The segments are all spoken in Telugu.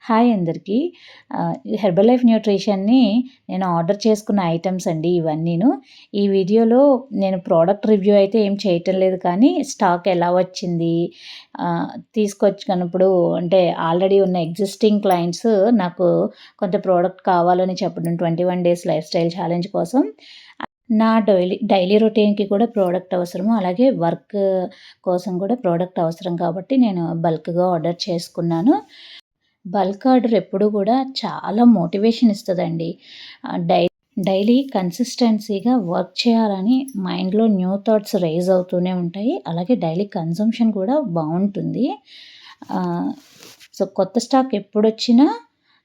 హాయ్ అందరికీ. హెర్బల్ లైఫ్ న్యూట్రిషన్ని నేను ఆర్డర్ చేసుకున్న ఐటమ్స్ అండి ఇవన్నీను. ఈ వీడియోలో నేను ప్రోడక్ట్ రివ్యూ అయితే ఏం చేయటం లేదు, కానీ స్టాక్ ఎలా వచ్చింది, తీసుకొచ్చినప్పుడు అంటే ఆల్రెడీ ఉన్న ఎగ్జిస్టింగ్ క్లయింట్స్ నాకు కొంత ప్రోడక్ట్ కావాలని చెప్పడం 21 డేస్ లైఫ్ స్టైల్ ఛాలెంజ్ కోసం నా డైలీ రొటీన్కి కూడా ప్రోడక్ట్ అవసరము, అలాగే వర్క్ కోసం కూడా ప్రోడక్ట్ అవసరం కాబట్టి నేను బల్క్గా ఆర్డర్ చేసుకున్నాను. బల్క్ ఆర్డర్ ఎప్పుడు కూడా చాలా మోటివేషన్ ఇస్తుందండి. డైలీ కన్సిస్టెన్సీగా వర్క్ చేయాలని మైండ్లో న్యూ థాట్స్ రైజ్ అవుతూనే ఉంటాయి. అలాగే డైలీ కన్సంప్షన్ కూడా బాగుంటుంది. సో కొత్త స్టాక్ ఎప్పుడొచ్చినా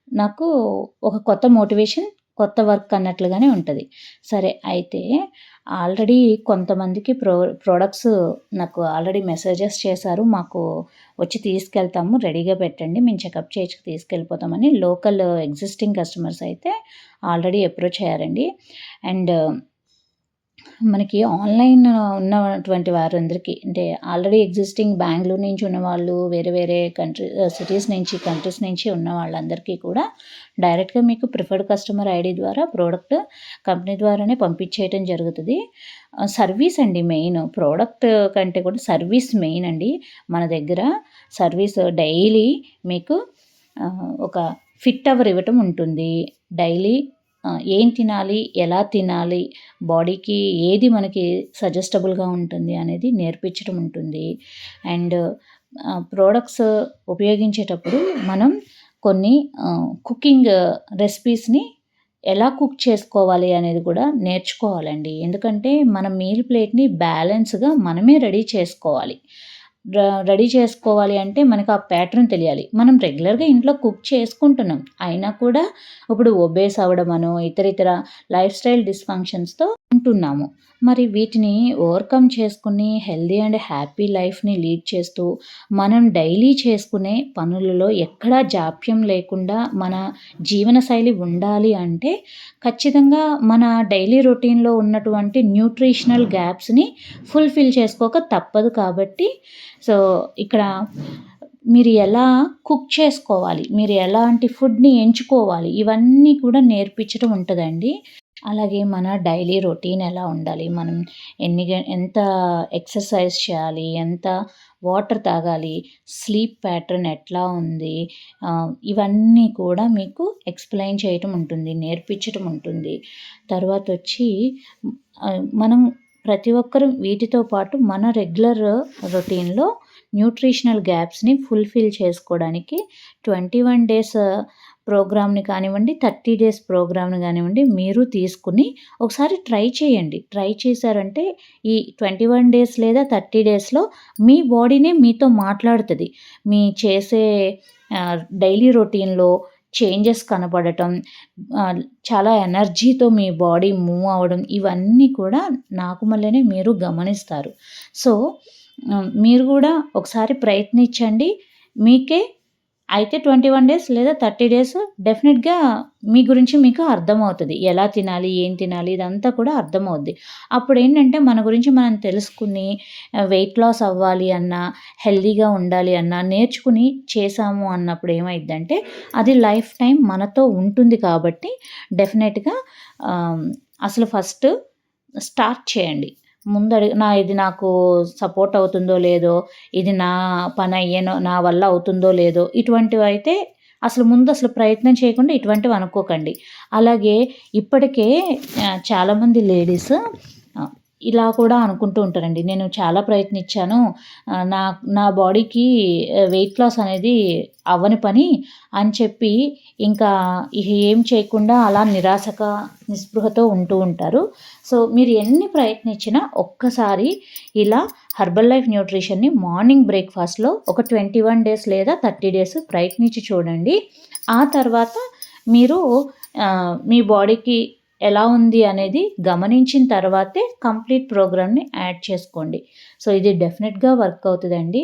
నాకు ఒక కొత్త మోటివేషన్, కొత్త వర్క్ అన్నట్లుగానే ఉంటుంది. సరే, అయితే ఆల్రెడీ కొంతమందికి ప్రోడక్ట్స్ నాకు ఆల్రెడీ మెసేజెస్ చేశారు, మాకు వచ్చి తీసుకెళ్తాము, రెడీగా పెట్టండి, మేము చెకప్ చేయించుకు తీసుకెళ్ళిపోతామని. లోకల్ ఎగ్జిస్టింగ్ కస్టమర్స్ అయితే ఆల్రెడీ అప్రోచ్ అయ్యారండి. అండ్ మనకి ఆన్లైన్ ఉన్నటువంటి వారందరికీ, అంటే ఆల్రెడీ ఎగ్జిస్టింగ్ బెంగళూరు నుంచి ఉన్నవాళ్ళు, వేరే వేరే కంట్రీస్ నుంచి ఉన్న వాళ్ళందరికీ కూడా డైరెక్ట్గా మీకు ప్రిఫర్డ్ కస్టమర్ ఐడి ద్వారా ప్రోడక్ట్ కంపెనీ ద్వారానే పంపించేయటం జరుగుతుంది. సర్వీస్ అండి మెయిన్, ప్రోడక్ట్ కంటే కూడా సర్వీస్ మెయిన్ అండి. మన దగ్గర సర్వీస్ డైలీ మీకు ఒక ఫిట్ అవర్ ఇవ్వటం ఉంటుంది. డైలీ ఏం తినాలి, ఎలా తినాలి, బాడీకి ఏది మనకి సజెస్టబుల్గా ఉంటుంది అనేది నేర్పించడం ఉంటుంది. అండ్ ప్రోడక్ట్స్ ఉపయోగించేటప్పుడు మనం కొన్ని కుకింగ్ రెసిపీస్ని ఎలా కుక్ చేసుకోవాలి అనేది కూడా నేర్చుకోవాలండి. ఎందుకంటే మన మీల్ ప్లేట్ని బ్యాలెన్స్గా మనమే రెడీ చేసుకోవాలి. అంటే మనకు ఆ ప్యాటర్న్ తెలియాలి. మనం రెగ్యులర్గా ఇంట్లో కుక్ చేసుకుంటున్నాం, అయినా కూడా ఇప్పుడు ఒబేస్ అవ్వడమనో ఇతర లైఫ్ స్టైల్ డిస్ఫంక్షన్స్తో ఉంటున్నాము. మరి వీటిని ఓవర్కమ్ చేసుకుని హెల్దీ అండ్ హ్యాపీ లైఫ్ని లీడ్ చేస్తూ మనం డైలీ చేసుకునే పనులలో ఎక్కడా జాప్యం లేకుండా మన జీవనశైలి ఉండాలి అంటే ఖచ్చితంగా మన డైలీ రొటీన్లో ఉన్నటువంటి న్యూట్రిషనల్ గ్యాప్స్ని ఫుల్ఫిల్ చేసుకోక తప్పదు. కాబట్టి సో ఇక్కడ మీరు ఎలా కుక్ చేసుకోవాలి, మీరు ఎలాంటి ఫుడ్ని ఎంచుకోవాలి, ఇవన్నీ కూడా నేర్పించడం ఉంటుందండి. అలాగే మన డైలీ రొటీన్ ఎలా ఉండాలి, మనం ఎంత ఎక్సర్సైజ్ చేయాలి, ఎంత వాటర్ తాగాలి, స్లీప్ ప్యాటర్న్ ఎట్లా ఉంది, ఇవన్నీ కూడా మీకు ఎక్స్ప్లెయిన్ చేయటం ఉంటుంది, నేర్పించటం ఉంటుంది. తర్వాత వచ్చి మనం ప్రతి ఒక్కరూ వీటితో పాటు మన రెగ్యులర్ రొటీన్లో న్యూట్రిషనల్ గ్యాప్స్ని ఫుల్ఫిల్ చేసుకోవడానికి 21 డేస్ ప్రోగ్రామ్ని కానివ్వండి, 30 డేస్ ప్రోగ్రామ్ని కానివ్వండి, మీరు తీసుకుని ఒకసారి ట్రై చేయండి. ట్రై చేశారంటే ఈ 21 డేస్ లేదా 30 డేస్లో మీ బాడీనే మీతో మాట్లాడుతుంది. మీ చేసే డైలీ రొటీన్లో చేంజెస్ కనపడటం, చాలా ఎనర్జీతో మీ బాడీ మూవ్ అవ్వడం, ఇవన్నీ కూడా నాకు మళ్ళీ మీరు గమనిస్తారు. సో మీరు కూడా ఒకసారి ప్రయత్నించండి. మీకే అయితే 21 డేస్ లేదా 30 డేస్ డెఫినెట్గా మీ గురించి మీకు అర్థమవుతుంది. ఎలా తినాలి, ఏం తినాలి, ఇదంతా కూడా అర్థమవుద్ది. అప్పుడు ఏంటంటే మన గురించి మనం తెలుసుకుని వెయిట్ లాస్ అవ్వాలి అన్నా, హెల్దీగా ఉండాలి అన్నా నేర్చుకుని చేసాము అన్నప్పుడు ఏమైందంటే అది లైఫ్ టైం మనతో ఉంటుంది. కాబట్టి డెఫినెట్గా అసలు ఫస్ట్ స్టార్ట్ చేయండి. ఇది నాకు సపోర్ట్ అవుతుందో లేదో, ఇది నా పని నా వల్ల అవుతుందో లేదో, ఇటువంటివి అయితే అసలు ప్రయత్నం చేయకుండా ఇటువంటివి అనుకోకండి. అలాగే ఇప్పటికే చాలామంది లేడీస్ ఇలా కూడా అనుకుంటూ ఉంటారండి, నేను చాలా ప్రయత్నించాను, నా బాడీకి వెయిట్ లాస్ అనేది అవ్వని పని అని చెప్పి ఇంకా ఏం చేయకుండా అలా నిస్పృహతో ఉంటూ ఉంటారు. సో మీరు ఎన్ని ప్రయత్నించినా ఒక్కసారి ఇలా హెర్బల్ లైఫ్ న్యూట్రిషన్ని మార్నింగ్ బ్రేక్ఫాస్ట్లో ఒక 21 డేస్ లేదా 30 డేస్ ప్రయత్నించి చూడండి. ఆ తర్వాత మీరు మీ బాడీకి ఎలా ఉంది అనేది గమనించిన తర్వాతే కంప్లీట్ ప్రోగ్రామ్ని యాడ్ చేసుకోండి. సో ఇది డెఫినెట్గా వర్క్ అవుతుందండి.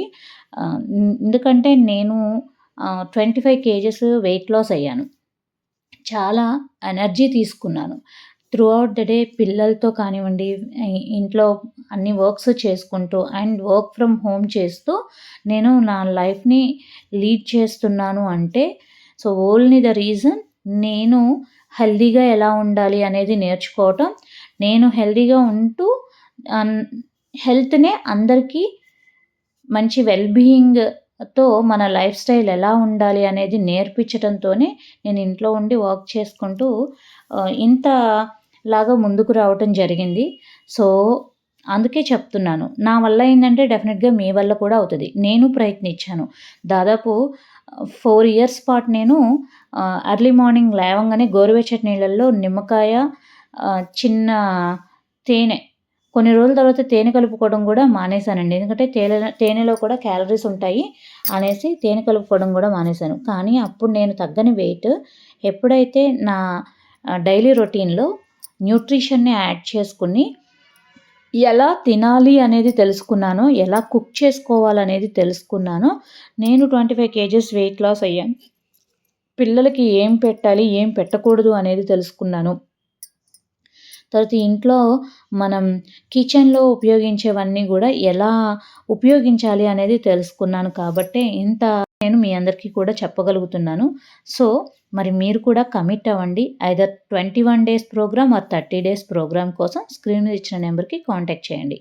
ఎందుకంటే నేను 25 కేజెస్ వెయిట్ లాస్ అయ్యాను. చాలా ఎనర్జీ తీసుకున్నాను. త్రూ అవుట్ ద డే పిల్లలతో కానివ్వండి, ఇంట్లో అన్ని వర్క్స్ చేసుకుంటూ అండ్ వర్క్ ఫ్రమ్ హోమ్ చేస్తూ నేను నా లైఫ్ని లీడ్ చేస్తున్నాను అంటే సో ఓన్లీ ద రీజన్ నేను హెల్తీగా ఎలా ఉండాలి అనేది నేర్చుకోవటం, నేను హెల్తీగా ఉంటూ హెల్త్‌నే అందరికీ మంచి వెల్ బీయింగ్‌తో మన లైఫ్ స్టైల్ ఎలా ఉండాలి అనేది నేర్పించటంతోనే నేను ఇంట్లో ఉండి వర్క్ చేసుకుంటూ ఇంతలాగా ముందుకు రావటం జరిగింది. సో అందుకే చెప్తున్నాను. నా వల్ల అయిందంటే డెఫినిట్‌గా మీ వల్ల కూడా అవుతది. నేను ప్రయత్నించాను. దాదాపు 4 ఇయర్స్ పాటు నేను ఎర్లీ మార్నింగ్ లేవంగానే గోరువెచ్చటి నీళ్ళల్లో నిమ్మకాయ, చిన్న తేనె, కొన్ని రోజుల తర్వాత తేనె కలుపుకోవడం కూడా మానేశానండి. ఎందుకంటే తేనెలో కూడా క్యాలరీస్ ఉంటాయి అనేసి తేనె కలుపుకోవడం కూడా మానేశాను. కానీ అప్పుడు నేను తగ్గని వెయిట్ ఎప్పుడైతే నా డైలీ రొటీన్‌లో న్యూట్రిషన్‌ని యాడ్ చేసుకొని ఎలా తినాలి అనేది తెలుసుకున్నానో, ఎలా కుక్ చేసుకోవాలనేది తెలుసుకున్నానో, నేను 25 కేజెస్ వెయిట్ లాస్ అయ్యాను. పిల్లలకి ఏం పెట్టాలి, ఏం పెట్టకూడదు అనేది తెలుసుకున్నాను. తర్వాత ఇంట్లో మనం కిచెన్‌లో ఉపయోగించేవన్నీ గూడా ఎలా ఉపయోగించాలి అనేది తెలుసుకున్నాను కాబట్టే నేను మీ అందరికీ కూడా చెప్పగలుగుతున్నాను. సో మరి మీరు కూడా కమిట్ అవ్వండి. Either 21 days program or 30 days program కోసం స్క్రీన్ మీద ఇచ్చిన నెంబర్‌కి కాంటాక్ట్ చేయండి.